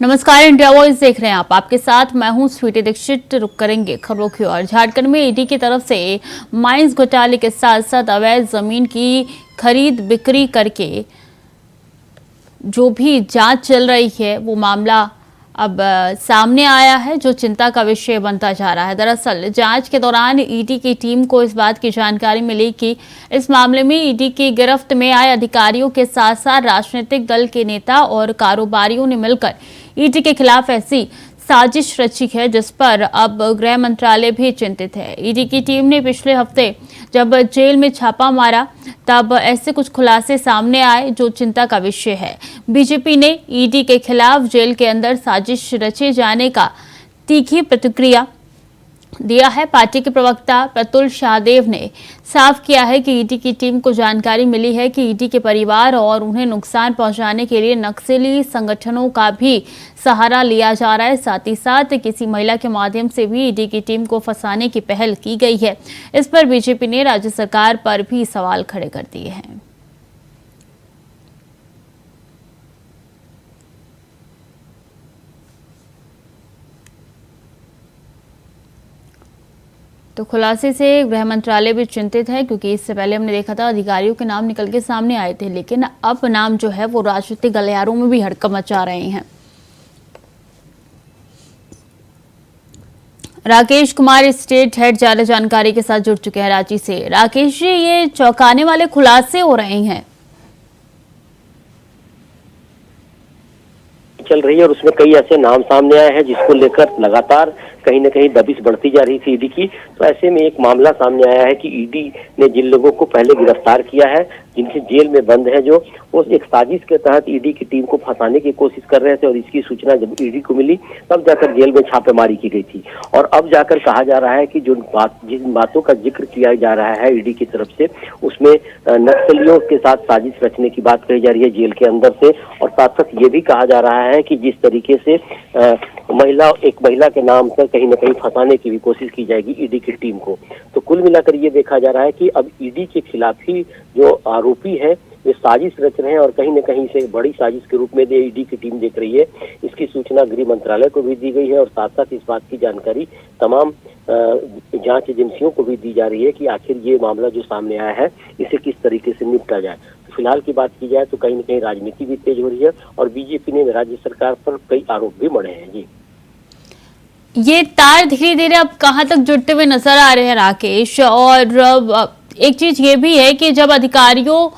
नमस्कार, India voice देख रहे हैं आप। आपके साथ मैं हूं स्वीटी दीक्षित। रुक करेंगे खबरों की ओर। झारखंड में ईडी की तरफ से माइंस घोटाले के साथ साथ अवैध जमीन की खरीद बिक्री करके जो भी जांच चल रही है वो मामला अब सामने आया है, जो चिंता का विषय बनता जा रहा है। दरअसल जांच के दौरान ईडी की टीम को इस बात की जानकारी मिली कि इस मामले में ईडी की गिरफ्त में आए अधिकारियों के साथ साथ राजनीतिक दल के नेता और कारोबारियों ने मिलकर ईडी के खिलाफ ऐसी साजिश रची है जिस पर अब गृह मंत्रालय भी चिंतित है। ईडी की टीम ने पिछले हफ्ते जब जेल में छापा मारा तब ऐसे कुछ खुलासे सामने आए जो चिंता का विषय है। बीजेपी ने ईडी के खिलाफ जेल के अंदर साजिश रचे जाने का तीखी प्रतिक्रिया दिया है। पार्टी के प्रवक्ता प्रतुल शाहदेव ने साफ किया है कि ईडी की टीम को जानकारी मिली है कि ईडी के परिवार और उन्हें नुकसान पहुंचाने के लिए नक्सली संगठनों का भी सहारा लिया जा रहा है। साथ ही साथ किसी महिला के माध्यम से भी ईडी की टीम को फंसाने की पहल की गई है। इस पर बीजेपी ने राज्य सरकार पर भी सवाल खड़े कर दिए हैं। तो खुलासे से गृह मंत्रालय भी चिंतित है, क्योंकि इससे पहले हमने देखा था अधिकारियों के नाम निकल के सामने आए थे, लेकिन अब नाम जो है वो राजनीतिक गलियारों में भी हड़कंप मचा रहे हैं। राकेश कुमार स्टेट हेड ज्यादा जानकारी के साथ जुड़ चुके हैं रांची से। राकेश जी, ये चौंकाने वाले खुलासे हो रहे हैं। चल रही है और उसमें कई ऐसे नाम सामने आए हैं जिसको लेकर लगातार कहीं न कहीं दबिश बढ़ती जा रही थी ईडी की। तो ऐसे में एक मामला सामने आया है कि ईडी ने जिन लोगों को पहले गिरफ्तार किया है, जिनकी जेल में बंद है, जो वो एक साजिश के तहत ईडी की टीम को फंसाने की कोशिश कर रहे थे और इसकी सूचना जब ईडी को मिली तब जाकर जेल में छापेमारी की गई थी। और अब जाकर कहा जा रहा है कि जिन बातों का जिक्र किया जा रहा है ईडी की तरफ से, उसमें नक्सलियों के साथ साजिश रचने की बात कही जा रही है जेल के अंदर से। और साथ साथ ये भी कहा जा रहा है कि जिस तरीके से एक महिला के नाम पर कहीं न कहीं फंसाने की भी कोशिश की जाएगी ईडी की टीम को। तो कुल मिलाकर ये देखा जा रहा है कि अब ईडी के खिलाफ ही जो आरोपी है वे साजिश रच रहे हैं और कहीं न कहीं से बड़ी साजिश के रूप में ईडी की टीम देख रही है। इसकी सूचना गृह मंत्रालय को भी दी गई है और साथ साथ इस बात की जानकारी तमाम जांच एजेंसियों को भी दी जा रही है कि आखिर ये मामला जो सामने आया है इसे किस तरीके से निपटा जाए। तो फिलहाल की बात की जाए तो कहीं न कहीं राजनीति भी तेज हो रही है और बीजेपी ने राज्य सरकार पर कई आरोप भी मढ़े हैं। जी, ये तार धीरे धीरे अब कहां तक जुड़ते हुए नजर आ रहे हैं राकेश? और एक चीज ये भी है कि जब अधिकारियों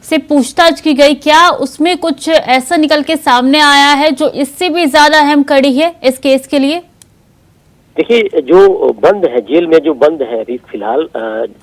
से पूछताछ की गई, क्या उसमें कुछ ऐसा निकल के सामने आया है जो इससे भी ज्यादा अहम कड़ी है इस केस के लिए? देखिए, जो बंद है जेल में, जो बंद है अभी फिलहाल,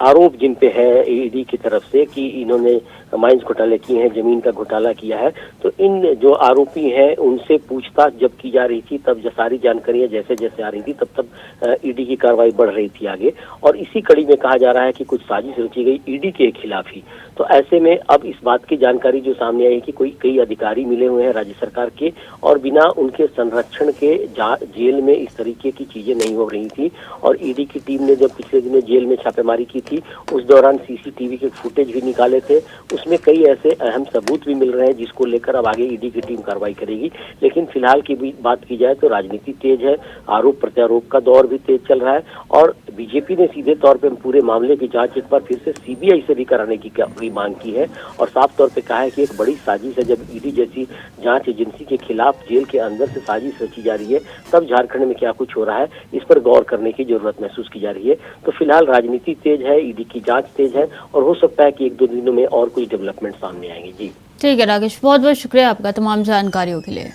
आरोप जिन पे है ईडी की तरफ से कि इन्होंने माइंस घोटाले किए हैं, जमीन का घोटाला किया है, तो इन जो आरोपी हैं उनसे पूछताछ जब की जा रही थी तब सारी जानकारियां जैसे जैसे आ रही थी तब तब ईडी की कार्रवाई बढ़ रही थी आगे। और इसी कड़ी में कहा जा रहा है कि कुछ साजिश रची गई ईडी के खिलाफ ही। तो ऐसे में अब इस बात की जानकारी जो सामने आई कि कई अधिकारी मिले हुए हैं राज्य सरकार के और बिना उनके संरक्षण के जेल में इस तरीके की चीजें नहीं हो रही थी। और ईडी की टीम ने जब पिछले दिनों जेल में छापेमारी की थी उस दौरान सीसीटीवी के फुटेज भी निकाले थे, उसमें कई ऐसे अहम सबूत भी मिल रहे हैं जिसको लेकर अब आगे ईडी की टीम कार्रवाई करेगी। लेकिन फिलहाल की भी बात की जाए तो राजनीति तेज है, आरोप प्रत्यारोप का दौर भी तेज चल रहा है और बीजेपी ने सीधे तौर पर पूरे मामले की जांच एक बार फिर से सीबीआई से भी कराने की मांग की है और साफ तौर पे कहा है कि एक बड़ी साजिश है। जब ईडी जैसी जांच एजेंसी के खिलाफ जेल के अंदर से साजिश रची जा रही है तब झारखंड में क्या कुछ हो रहा है इस पर गौर करने की जरूरत महसूस की जा रही है। तो फिलहाल राजनीति तेज है, ईडी की जांच तेज है और हो सकता है कि एक दो दिनों में और कुछ डेवलपमेंट सामने आएंगे। जी ठीक है राकेश, बहुत बहुत शुक्रिया आपका तमाम जानकारियों के लिए।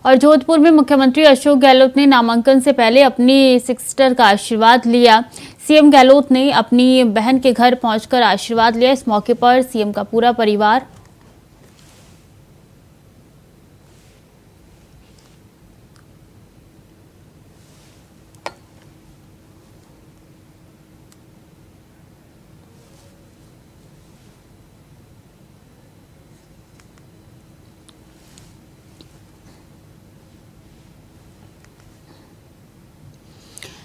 और जोधपुर में मुख्यमंत्री अशोक गहलोत ने नामांकन से पहले अपनी सिस्टर का आशीर्वाद लिया। सीएम गहलोत ने अपनी बहन के घर पहुंचकर आशीर्वाद लिया। इस मौके पर सीएम का पूरा परिवार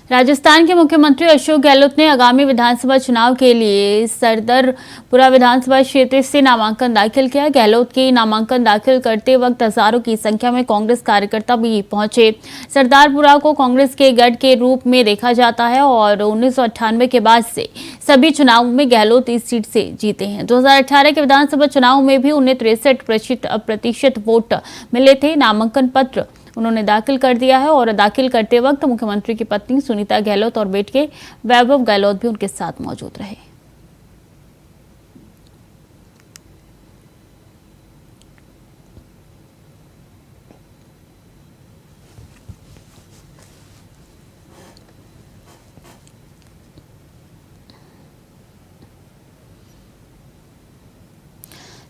राजस्थान के मुख्यमंत्री अशोक गहलोत ने आगामी विधानसभा चुनाव के लिए सरदरपुरा विधानसभा क्षेत्र से नामांकन दाखिल किया। गहलोत के नामांकन दाखिल करते वक्त हजारों की संख्या में कांग्रेस कार्यकर्ता भी पहुंचे। सरदारपुरा को कांग्रेस के गढ़ के रूप में देखा जाता है और 1998 के बाद से सभी चुनावों में गहलोत इस सीट से जीते हैं। 2018 के विधानसभा चुनाव में भी उन्हें 63% वोट मिले थे। नामांकन पत्र उन्होंने दाखिल कर दिया है और दाखिल करते वक्त मुख्यमंत्री की पत्नी सुनीता गहलोत और बेटे वैभव गहलोत भी उनके साथ मौजूद रहे।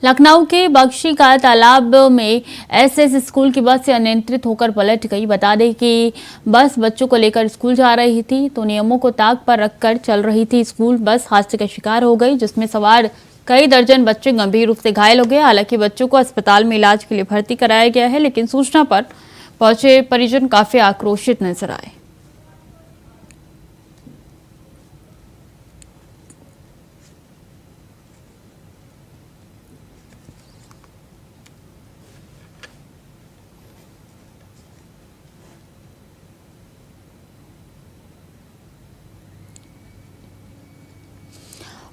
लखनऊ के बख्शी का तालाब में एसएस स्कूल की बस से अनियंत्रित होकर पलट गई। बता दें कि बस बच्चों को लेकर स्कूल जा रही थी तो नियमों को ताक पर रखकर चल रही थी। स्कूल बस हादसे का शिकार हो गई जिसमें सवार कई दर्जन बच्चे गंभीर रूप से घायल हो गए। हालांकि बच्चों को अस्पताल में इलाज के लिए भर्ती कराया गया है, लेकिन सूचना पर पहुंचे परिजन काफी आक्रोशित नजर आए।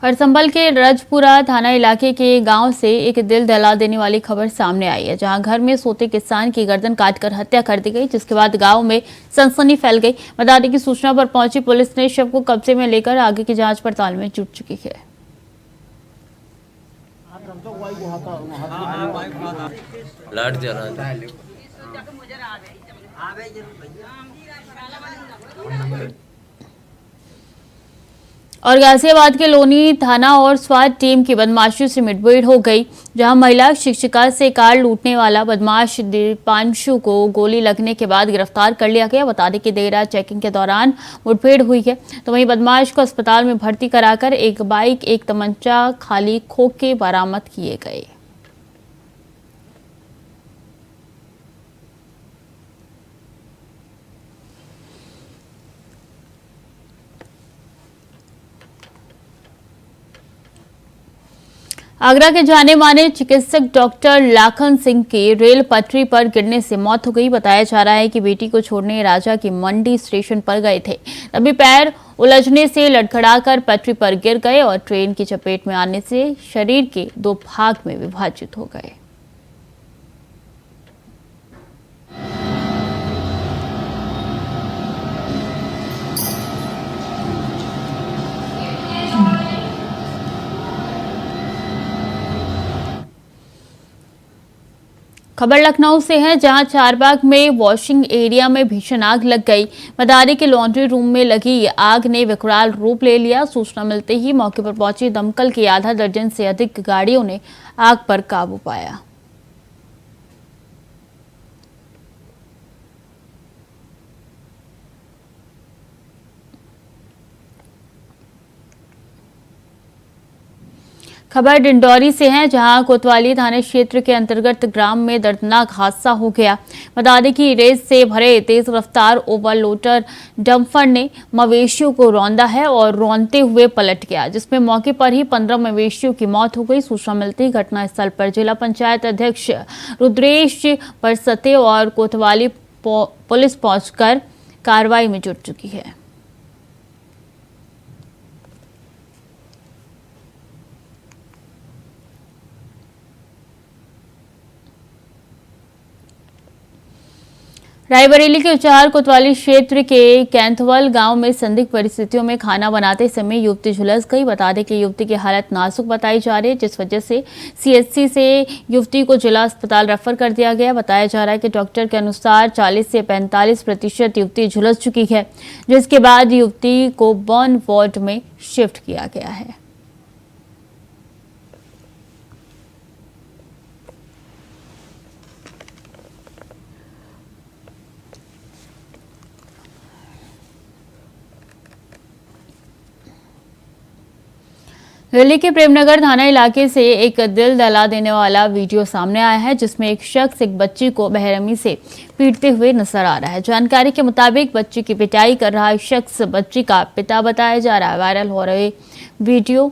और संभल के रजपुरा थाना इलाके के गांव से एक दिल दहला देने वाली खबर सामने आई है, जहां घर में सोते किसान की गर्दन काटकर हत्या कर दी गई, जिसके बाद गांव में सनसनी फैल गई। बता दें कि सूचना पर पहुंची पुलिस ने शव को कब्जे में लेकर आगे की जांच पड़ताल में जुट चुकी है। लाइट जला दे। और गाजियाबाद के लोनी थाना और स्वात टीम की बदमाशी से मुठभेड़ हो गई, जहां महिला शिक्षिका से कार लूटने वाला बदमाश दीपांशु को गोली लगने के बाद गिरफ्तार कर लिया गया। बता दें कि देर रात चेकिंग के दौरान मुठभेड़ हुई है, तो वहीं बदमाश को अस्पताल में भर्ती कराकर एक बाइक, एक तमंचा, खाली खोखे बरामद किए गए। आगरा के जाने माने चिकित्सक डॉक्टर लाखन सिंह की रेल पटरी पर गिरने से मौत हो गई। बताया जा रहा है कि बेटी को छोड़ने राजा की मंडी स्टेशन पर गए थे, तभी पैर उलझने से लड़खड़ाकर पटरी पर गिर गए और ट्रेन की चपेट में आने से शरीर के 2 भाग में विभाजित हो गए। खबर लखनऊ से है, जहां चारबाग में वॉशिंग एरिया में भीषण आग लग गई। बता दें कि लॉन्ड्री रूम में लगी आग ने विकराल रूप ले लिया। सूचना मिलते ही मौके पर पहुंची दमकल की आधा दर्जन से अधिक गाड़ियों ने आग पर काबू पाया। खबर डिंडौरी से है, जहां कोतवाली थाना क्षेत्र के अंतर्गत ग्राम में दर्दनाक हादसा हो गया। बता दें कि रेत से भरे तेज रफ्तार ओवरलोडर डंपर ने मवेशियों को रौंदा है और रौंदते हुए पलट गया, जिसमें मौके पर ही 15 मवेशियों की मौत हो गई। सूचना मिलती ही घटनास्थल पर जिला पंचायत अध्यक्ष रुद्रेश परसते और कोतवाली पुलिस पहुंचकर कार्रवाई में जुट चुकी है। रायबरेली के उचार कोतवाली क्षेत्र के कैंथवल गांव में संदिग्ध परिस्थितियों में खाना बनाते समय युवती झुलस गई। बता दें कि युवती की हालत नाजुक बताई जा रही है, जिस वजह से सीएचसी से युवती को जिला अस्पताल रेफर कर दिया गया। बताया जा रहा है कि डॉक्टर के अनुसार 40 से 45% युवती झुलस चुकी है, जिसके बाद युवती को बर्न वार्ड में शिफ्ट किया गया है। दिल्ली के प्रेमनगर थाना इलाके से एक दिल दहला देने वाला वीडियो सामने आया है, जिसमें एक शख्स एक बच्ची को बेरहमी से पीटते हुए नजर आ रहा है। जानकारी के मुताबिक बच्ची की पिटाई कर रहा शख्स बच्ची का पिता बताया जा रहा है। वायरल हो रहे वीडियो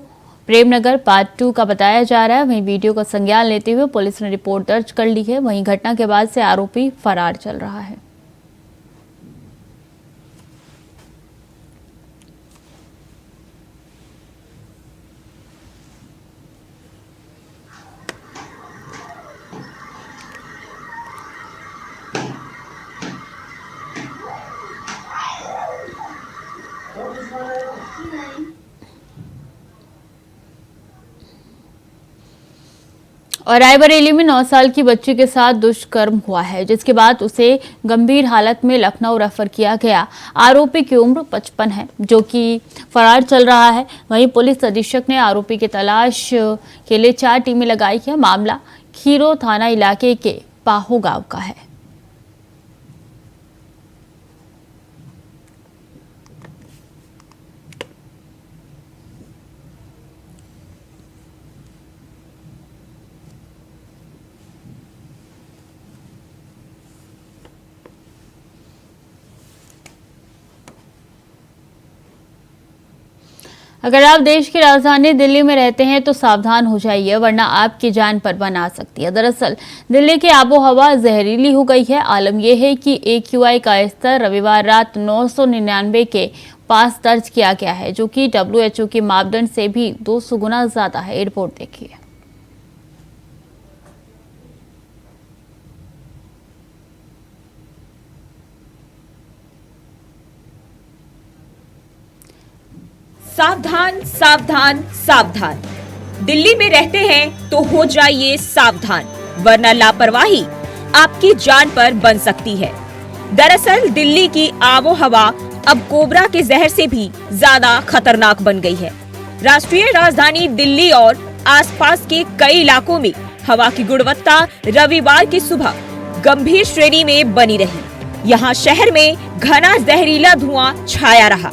प्रेमनगर पार्ट 2 का बताया जा रहा है। वहीं वीडियो का संज्ञान लेते हुए पुलिस ने रिपोर्ट दर्ज कर ली है। वहीं घटना के बाद से आरोपी फरार चल रहा है। और रायबरेली में 9 साल की बच्ची के साथ दुष्कर्म हुआ है, जिसके बाद उसे गंभीर हालत में लखनऊ रेफर किया गया। आरोपी की उम्र 55 है, जो कि फरार चल रहा है। वहीं पुलिस अधीक्षक ने आरोपी की तलाश के लिए 4 टीमें लगाई है। मामला खीरो थाना इलाके के पाहो गांव का है। अगर आप देश की राजधानी दिल्ली में रहते हैं तो सावधान हो जाइए, वरना आपकी जान पर बना सकती है। दरअसल दिल्ली की आबोहवा जहरीली हो गई है। आलम यह है कि AQI का स्तर रविवार रात 999 के पास दर्ज किया गया है, जो कि WHO के मापदंड से भी 200 गुना ज्यादा है। रिपोर्ट देखिए। सावधान सावधान सावधान, दिल्ली में रहते हैं तो हो जाइए सावधान, वरना लापरवाही आपकी जान पर बन सकती है। दरअसल दिल्ली की आबोहवा अब कोबरा के जहर से भी ज्यादा खतरनाक बन गई है। राष्ट्रीय राजधानी दिल्ली और आसपास के कई इलाकों में हवा की गुणवत्ता रविवार की सुबह गंभीर श्रेणी में बनी रही। यहाँ शहर में घना जहरीला धुआं छाया रहा,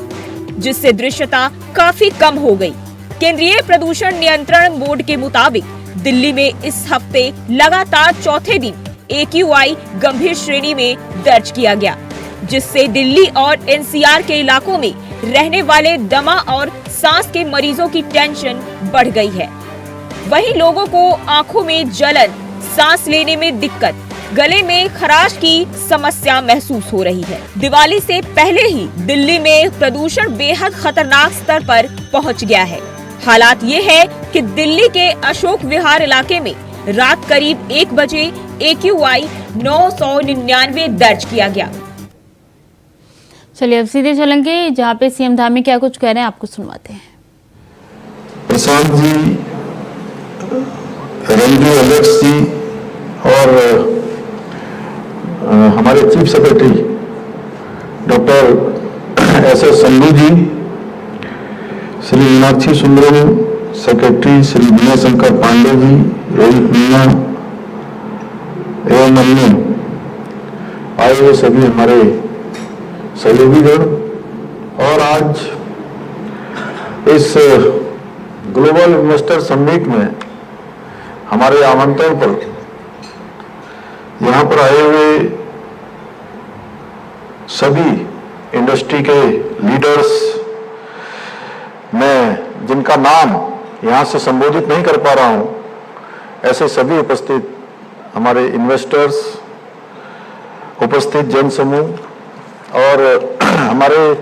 जिससे दृश्यता काफी कम हो गई। केंद्रीय प्रदूषण नियंत्रण बोर्ड के मुताबिक दिल्ली में इस हफ्ते लगातार चौथे दिन AQI गंभीर श्रेणी में दर्ज किया गया, जिससे दिल्ली और NCR के इलाकों में रहने वाले दमा और सांस के मरीजों की टेंशन बढ़ गई है। वहीं लोगों को आंखों में जलन, सांस लेने में दिक्कत, गले में खराश की समस्या महसूस हो रही है। दिवाली से पहले ही दिल्ली में प्रदूषण बेहद खतरनाक स्तर पर पहुंच गया है। हालात ये है कि दिल्ली के अशोक विहार इलाके में रात करीब 1 बजे AQI 999 दर्ज किया गया। चलिए अब सीधे चलेंगे जहां पे CM धामी क्या कुछ कह रहे हैं, आपको सुनवाते हैं। प्रशांत जी, रंजू, अलेक्स जी और हमारे chief secretary doctor SS Sandhu ji, Shri Meenakshi Sundaram, secretary Shri Vinay Shankar Pande ji, Rohit Meena एवं अन्य आए हुए सभी हमारे सहयोगीगण, और आज इस ग्लोबल इन्वेस्टर समिट में हमारे आमंत्रण पर यहाँ पर आए हुए सभी इंडस्ट्री के लीडर्स, मैं जिनका नाम यहाँ से संबोधित नहीं कर पा रहा हूँ, ऐसे सभी उपस्थित हमारे इन्वेस्टर्स, उपस्थित जन समूह और हमारे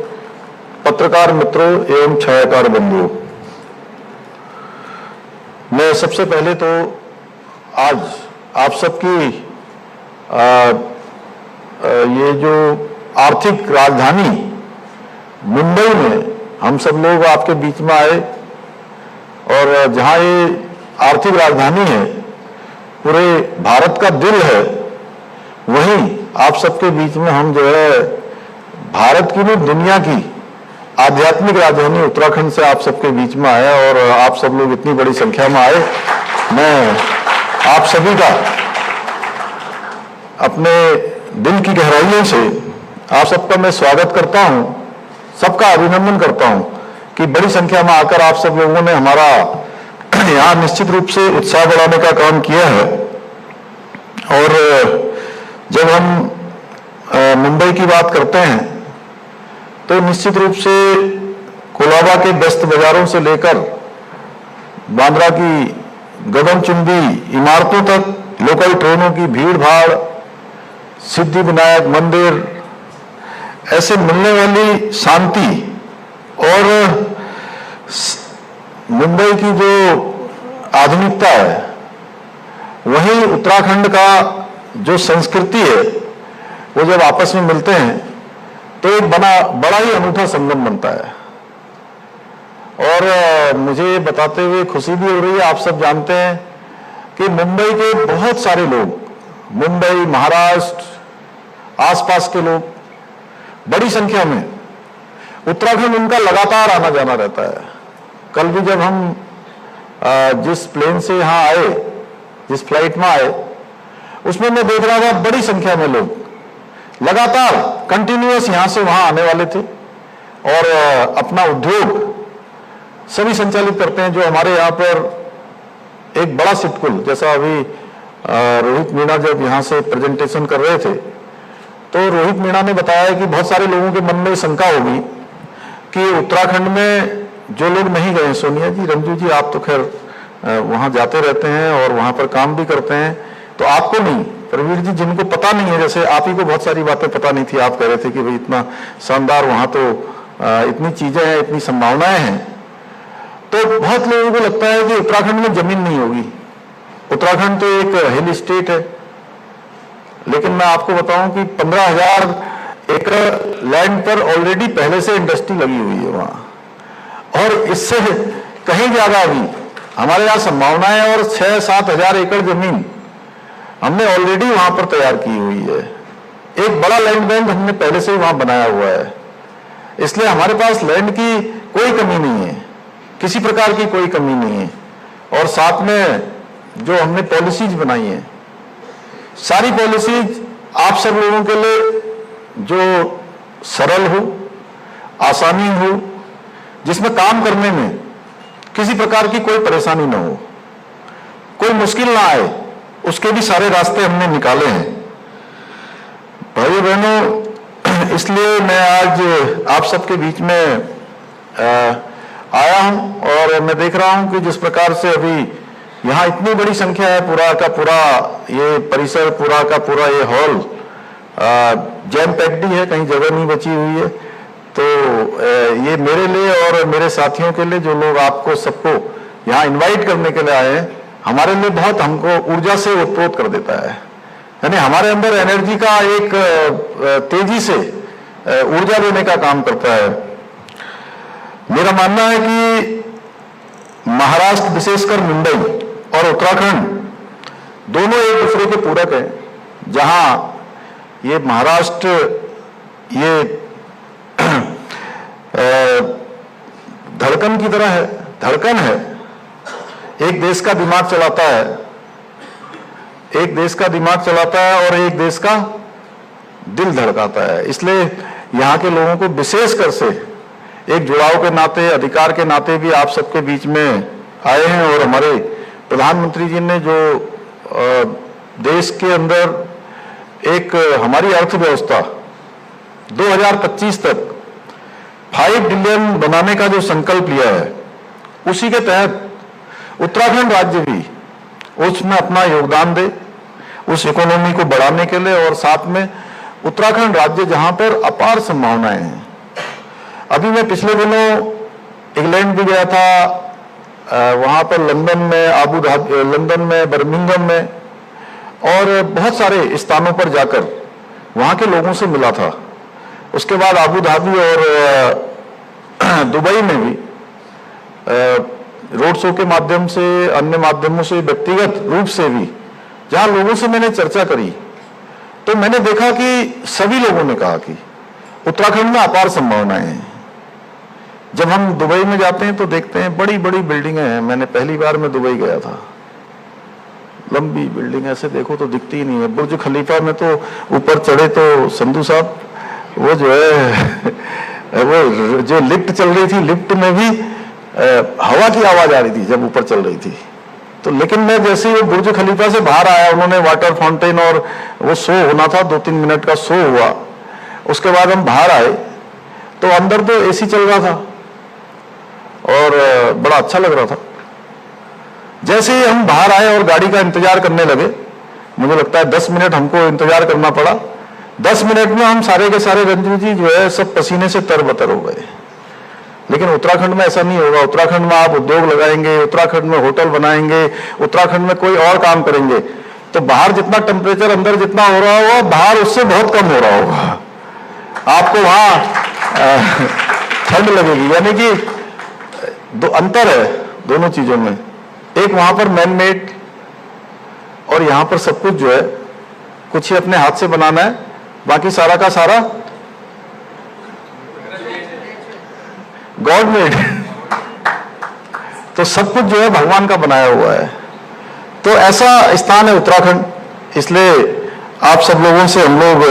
पत्रकार मित्रों एवं छायाकार बंधुओं, मैं सबसे पहले तो आज आप सबकी ये जो आर्थिक राजधानी मुंबई में हम सब लोग आपके बीच में आए, और जहां ये आर्थिक राजधानी है, पूरे भारत का दिल है, वहीं आप सबके बीच में हम जो है भारत की नहीं दुनिया की आध्यात्मिक राजधानी उत्तराखंड से आप सबके बीच में आए, और आप सब लोग इतनी बड़ी संख्या में आए। मैं आप सभी का अपने दिल की गहराइयों से आप सबका मैं स्वागत करता हूं, सबका अभिनंदन करता हूं कि बड़ी संख्या में आकर आप सब लोगों ने हमारा यहाँ निश्चित रूप से उत्साह बढ़ाने का काम किया है। और जब हम मुंबई की बात करते हैं तो निश्चित रूप से कोलाबा के व्यस्त बाजारों से लेकर बांद्रा की गगनचुंबी इमारतों तक, लोकल ट्रेनों की भीड़ भाड़, सिद्धि विनायक मंदिर, ऐसे मिलने वाली शांति और मुंबई की जो आधुनिकता है, वही उत्तराखंड का जो संस्कृति है, वो जब आपस में मिलते हैं तो एक बड़ा ही अनूठा संगम बनता है। और मुझे बताते हुए खुशी भी हो रही है। आप सब जानते हैं कि मुंबई के बहुत सारे लोग, मुंबई, महाराष्ट्र, आसपास के लोग बड़ी संख्या में, उत्तराखंड उनका लगातार आना जाना रहता है। कल भी जब हम जिस प्लेन से यहाँ आए, जिस फ्लाइट में आए, उसमें मैं देख रहा था बड़ी संख्या में लोग लगातार कंटिन्यूअस यहाँ से वहाँ आने वाले थे और अपना उद्योग सभी संचालित करते हैं। जो हमारे यहाँ पर एक बड़ा सिटकुल, जैसा अभी रोहित मीणा जब यहाँ से प्रेजेंटेशन कर रहे थे तो रोहित मीणा ने बताया कि बहुत सारे लोगों के मन में शंका होगी कि उत्तराखंड में जो लोग नहीं गए, सोनिया जी, रंजू जी, आप तो खैर वहाँ जाते रहते हैं और वहाँ पर काम भी करते हैं, तो आपको नहीं, प्रवीर जी, जिनको पता नहीं है, जैसे आप ही को बहुत सारी बातें पता नहीं थी, आप कह रहे थे कि भाई इतना शानदार वहाँ तो इतनी चीजें हैं, इतनी संभावनाएं हैं, तो बहुत लोगों को लगता है कि उत्तराखंड में जमीन नहीं होगी। उत्तराखंड तो एक हिल स्टेट है, लेकिन मैं आपको बताऊं कि 15,000 एकड़ लैंड पर ऑलरेडी पहले से इंडस्ट्री लगी हुई है वहां, और इससे कहीं ज्यादा अभी हमारे यहाँ संभावनाएं, और 6-7 हजार एकड़ जमीन हमने ऑलरेडी वहां पर तैयार की हुई है। एक बड़ा लैंड बैंक हमने पहले से ही वहां बनाया हुआ है, इसलिए हमारे पास लैंड की कोई कमी नहीं है, किसी प्रकार की कोई कमी नहीं है। और साथ में जो हमने पॉलिसीज बनाई है, सारी पॉलिसीज आप सब लोगों के लिए जो सरल हो, आसानी हो, जिसमें काम करने में किसी प्रकार की कोई परेशानी ना हो, कोई मुश्किल ना आए, उसके भी सारे रास्ते हमने निकाले हैं। भाइयों बहनों, इसलिए मैं आज आप सबके बीच में आया हूं और मैं देख रहा हूं कि जिस प्रकार से अभी यहाँ इतनी बड़ी संख्या है, पूरा का पूरा ये परिसर, पूरा का पूरा ये हॉल जैम पैक्ड है, कहीं जगह नहीं बची हुई है। तो ये मेरे लिए और मेरे साथियों के लिए, जो लोग आपको सबको यहाँ इनवाइट करने के लिए आए हैं, हमारे लिए बहुत हमको ऊर्जा से ओतप्रोत कर देता है। यानी हमारे अंदर एनर्जी का एक तेजी से ऊर्जा देने का काम करता है। मेरा मानना है कि महाराष्ट्र, विशेषकर मुंबई और उत्तराखंड दोनों एक दूसरे के पूरक हैं। जहां ये महाराष्ट्र ये धड़कन की तरह है, धड़कन है, एक देश का दिमाग चलाता है, एक देश का दिमाग चलाता है और एक देश का दिल धड़काता है। इसलिए यहाँ के लोगों को विशेषकर से एक जुड़ाव के नाते, अधिकार के नाते भी आप सबके बीच में आए हैं। और हमारे प्रधानमंत्री जी ने जो देश के अंदर एक हमारी अर्थव्यवस्था 2025 तक 5 ट्रिलियन बनाने का जो संकल्प लिया है, उसी के तहत उत्तराखंड राज्य भी उसमें अपना योगदान दे, उस इकोनॉमी को बढ़ाने के लिए। और साथ में उत्तराखंड राज्य जहां पर अपार संभावनाएं हैं। अभी मैं पिछले दिनों इंग्लैंड भी गया था, वहां पर लंदन में, लंदन में, बर्मिंघम में और बहुत सारे स्थानों पर जाकर वहां के लोगों से मिला था। उसके बाद अबू धाबी और दुबई में भी रोड शो के माध्यम से, अन्य माध्यमों से, व्यक्तिगत रूप से भी जहां लोगों से मैंने चर्चा करी, तो मैंने देखा कि सभी लोगों ने कहा कि उत्तराखंड में अपार संभावनाएं हैं। जब हम दुबई में जाते हैं तो देखते हैं बड़ी बड़ी बिल्डिंगें हैं। मैंने पहली बार मैं दुबई गया था, लंबी बिल्डिंग ऐसे देखो तो दिखती ही नहीं है। बुर्ज खलीफा में तो ऊपर चढ़े तो संधू साहब, वो जो है वो जो लिफ्ट चल रही थी, लिफ्ट में भी हवा की आवाज आ रही थी जब ऊपर चल रही थी। तो लेकिन मैं जैसे ही वो बुर्ज खलीफा से बाहर आया, उन्होंने वाटर फाउंटेन और वो शो होना था, 2-3 मिनट का शो हुआ, उसके बाद हम बाहर आए तो अंदर तो एसी चल रहा था और बड़ा अच्छा लग रहा था। जैसे ही हम बाहर आए और गाड़ी का इंतजार करने लगे, मुझे लगता है 10 मिनट हमको इंतजार करना पड़ा। 10 मिनट में हम सारे के सारे रंजू जी जो है सब पसीने से तरबतर हो गए। लेकिन उत्तराखंड में ऐसा नहीं होगा। उत्तराखंड में आप उद्योग लगाएंगे, उत्तराखंड में होटल बनाएंगे, उत्तराखंड में कोई और काम करेंगे तो बाहर जितना टेम्परेचर अंदर जितना हो रहा होगा, बाहर उससे बहुत कम हो रहा होगा। आपको वहां ठंड लगेगी। यानी कि दो अंतर है दोनों चीजों में। एक वहां पर मैन मेड और यहां पर सब कुछ जो है कुछ ही अपने हाथ से बनाना है, बाकी सारा का सारा गॉड मेड। तो सब कुछ जो है भगवान का बनाया हुआ है। तो ऐसा स्थान है उत्तराखंड, इसलिए आप सब लोगों से हम लोग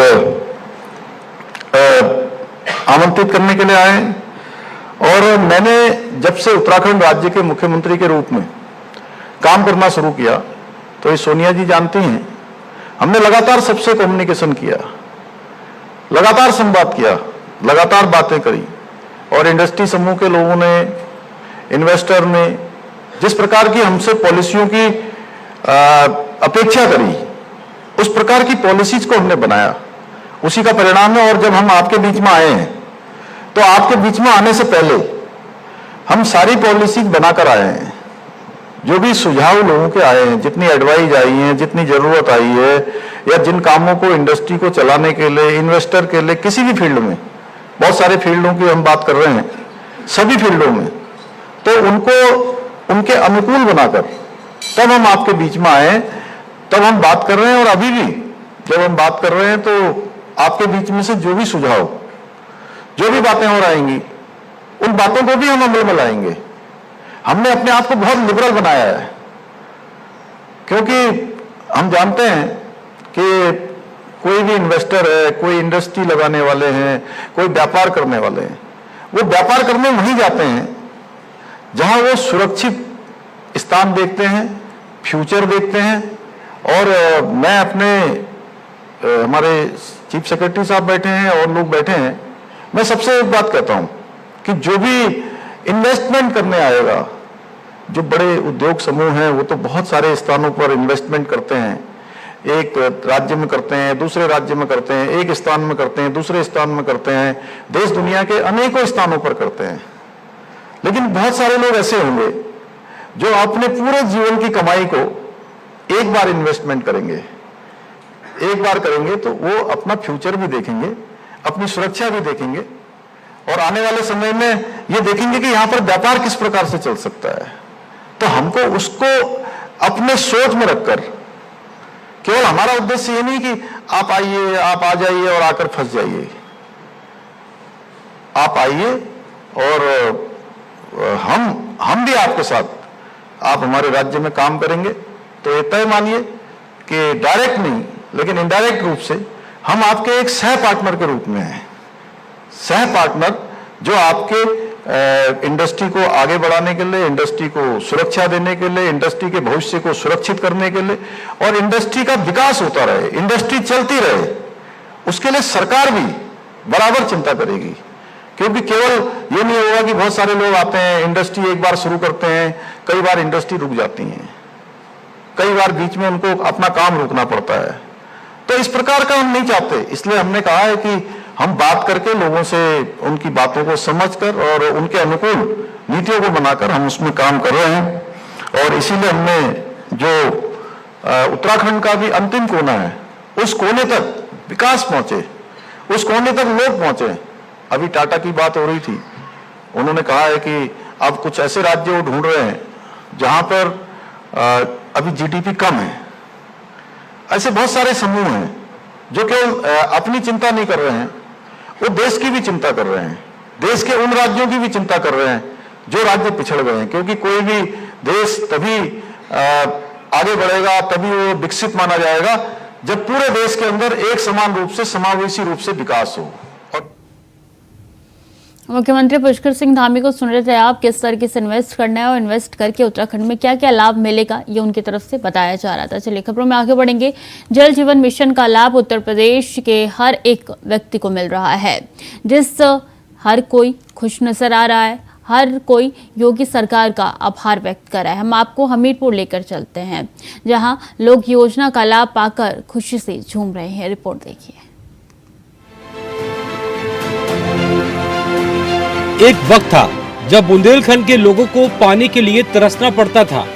आमंत्रित करने के लिए आए हैं। और मैंने जब से उत्तराखंड राज्य के मुख्यमंत्री के रूप में काम करना शुरू किया, तो ये सोनिया जी जानती हैं, हमने लगातार सबसे कम्युनिकेशन किया, लगातार संवाद किया, लगातार बातें करी। और इंडस्ट्री समूह के लोगों ने, इन्वेस्टर ने जिस प्रकार की हमसे पॉलिसियों की अपेक्षा करी, उस प्रकार की पॉलिसीज को हमने बनाया, उसी का परिणाम है। और जब हम आपके बीच में आए हैं, तो आपके बीच में आने से पहले हम सारी पॉलिसीज बनाकर आए हैं। जो भी सुझाव लोगों के आए हैं, जितनी एडवाइज आई है, जितनी जरूरत आई है, या जिन कामों को इंडस्ट्री को चलाने के लिए, इन्वेस्टर के लिए, किसी भी फील्ड में, बहुत सारे फील्डों की हम बात कर रहे हैं, सभी फील्डों में, तो उनको उनके अनुकूल बनाकर तब हम आपके बीच में आए, तब हम बात कर रहे हैं। और अभी भी जब हम बात कर रहे हैं तो आपके बीच में से जो भी सुझाव, जो भी बातें हो रहेंगी, उन बातों को भी हम अमल में लाएंगे। हमने अपने आप को बहुत लिबरल बनाया है, क्योंकि हम जानते हैं कि कोई भी इन्वेस्टर है, कोई इंडस्ट्री लगाने वाले हैं, कोई व्यापार करने वाले हैं, वो व्यापार करने वहीं जाते हैं जहां वो सुरक्षित स्थान देखते हैं, फ्यूचर देखते हैं। और मैं अपने हमारे चीफ सेक्रेटरी साहब बैठे हैं और लोग बैठे हैं, मैं सबसे एक बात कहता हूं कि जो भी इन्वेस्टमेंट करने आएगा, जो बड़े उद्योग समूह हैं वो तो बहुत सारे स्थानों पर इन्वेस्टमेंट करते हैं। एक राज्य में करते हैं, दूसरे राज्य में करते हैं, एक स्थान में करते हैं, दूसरे स्थान में करते हैं, देश दुनिया के अनेकों स्थानों पर करते हैं। लेकिन बहुत सारे लोग ऐसे होंगे जो अपने पूरे जीवन की कमाई को एक बार इन्वेस्टमेंट करेंगे, एक बार करेंगे तो वो अपना फ्यूचर भी देखेंगे, अपनी सुरक्षा भी देखेंगे, और आने वाले समय में ये देखेंगे कि यहां पर व्यापार किस प्रकार से चल सकता है। तो हमको उसको अपने सोच में रखकर, केवल हमारा उद्देश्य ये नहीं कि आप आइए, आप आ जाइए और आकर फंस जाइए। आप आइए और हम भी आपके साथ, आप हमारे राज्य में काम करेंगे। तो ये तय मानिए कि डायरेक्ट नहीं लेकिन इनडायरेक्ट रूप से हम आपके एक सह पार्टनर के रूप में हैं। सह पार्टनर जो आपके इंडस्ट्री को आगे बढ़ाने के लिए, इंडस्ट्री को सुरक्षा देने के लिए, इंडस्ट्री के भविष्य को सुरक्षित करने के लिए, और इंडस्ट्री का विकास होता रहे, इंडस्ट्री चलती रहे, उसके लिए सरकार भी बराबर चिंता करेगी। क्योंकि केवल ये नहीं होगा कि बहुत सारे लोग आते हैं, इंडस्ट्री एक बार शुरू करते हैं, कई बार इंडस्ट्री रुक जाती है, कई बार बीच में उनको अपना काम रोकना पड़ता है। तो इस प्रकार का हम नहीं चाहते, इसलिए हमने कहा है कि हम बात करके लोगों से उनकी बातों को समझकर और उनके अनुकूल नीतियों को बनाकर हम उसमें काम कर रहे हैं। और इसीलिए हमने जो उत्तराखंड का भी अंतिम कोना है, उस कोने तक विकास पहुंचे, उस कोने तक लोग पहुंचे। अभी टाटा की बात हो रही थी, उन्होंने कहा है कि अब कुछ ऐसे राज्य वो ढूंढ रहे हैं जहां पर अभी जीडीपी कम है। ऐसे बहुत सारे समूह हैं जो केवल अपनी चिंता नहीं कर रहे हैं, वो देश की भी चिंता कर रहे हैं, देश के उन राज्यों की भी चिंता कर रहे हैं जो राज्य पिछड़ गए हैं। क्योंकि कोई भी देश तभी आगे बढ़ेगा, तभी वो विकसित माना जाएगा जब पूरे देश के अंदर एक समान रूप से, समावेशी रूप से विकास हो। मुख्यमंत्री पुष्कर सिंह धामी को सुन रहे थे आप, किस तरीके से इन्वेस्ट करना है और इन्वेस्ट करके उत्तराखंड में क्या क्या लाभ मिलेगा, ये उनकी तरफ से बताया जा रहा था। चलिए खबरों में आगे बढ़ेंगे। जल जीवन मिशन का लाभ उत्तर प्रदेश के हर एक व्यक्ति को मिल रहा है, जिस हर कोई खुश नजर आ रहा है, हर कोई योगी सरकार का आभार व्यक्त कर रहा है। हम आपको हमीरपुर लेकर चलते हैं, जहां लोग योजना का लाभ पाकर खुशी से झूम रहे हैं। रिपोर्ट देखिए। एक वक्त था जब बुंदेलखंड के लोगों को पानी के लिए तरसना पड़ता था।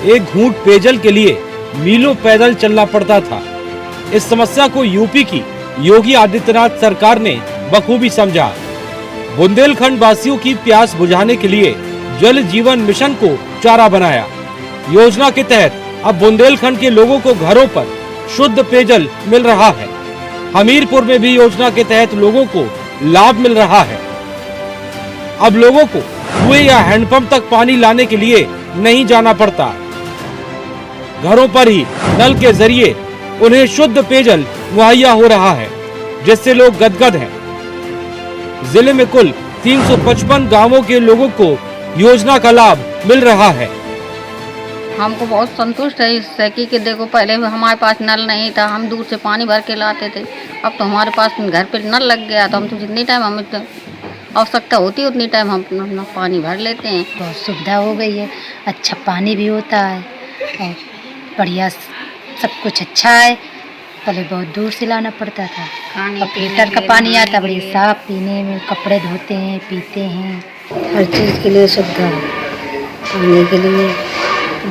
एक घूंट पेयजल के लिए मीलों पैदल चलना पड़ता था। इस समस्या को यूपी की योगी आदित्यनाथ सरकार ने बखूबी समझा। बुंदेलखंड वासियों की प्यास बुझाने के लिए जल जीवन मिशन को चारा बनाया। योजना के तहत अब बुंदेलखंड के लोगों को घरों पर शुद्ध पेयजल मिल रहा है। हमीरपुर में भी योजना के तहत लोगों को लाभ मिल रहा है। अब लोगों को कुएं या हैंडपंप तक पानी लाने के लिए नहीं जाना पड़ता। घरों पर ही नल के जरिए उन्हें शुद्ध पेयजल मुहैया हो रहा है, जिससे लोग गदगद हैं। जिले में कुल 355 गांवों के लोगों को योजना का लाभ मिल रहा है। हमको बहुत संतुष्ट है इससे कि देखो पहले हमारे पास नल नहीं था, हम दूर से पानी भर के लाते थे। अब तो हमारे पास घर पे नल लग गया, तो हम तो जितनी टाइम हमें तो आवश्यकता होती है उतनी टाइम हम अपना पानी भर लेते हैं। बहुत सुविधा हो गई है, अच्छा पानी भी होता है और बढ़िया सब कुछ अच्छा है। पहले बहुत दूर से लाना पड़ता था, अब फिल्टर का पानी आता, बड़ी साफ पीने में, कपड़े धोते हैं, पीते हैं। हर चीज़ के लिए सुविधा है, पानी के लिए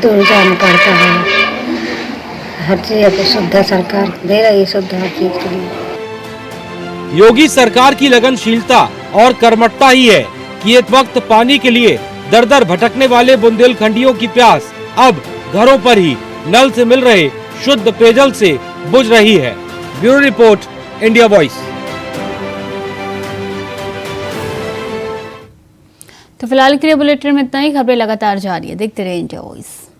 दूर जाना पड़ता है। हर चीज़ की सुविधा सरकार दे रही है, सुविधा हर चीज़ के लिए। योगी सरकार की लगनशीलता और कर्मठता ही है कि एक वक्त पानी के लिए दर दर भटकने वाले बुंदेलखंडियों की प्यास अब घरों पर ही नल से मिल रहे शुद्ध पेयजल से बुझ रही है। Bureau report, India voice. तो फिलहाल के लिए बुलेटिन में इतना ही। खबरें लगातार जारी है, देखते रहे इंडिया वॉइस।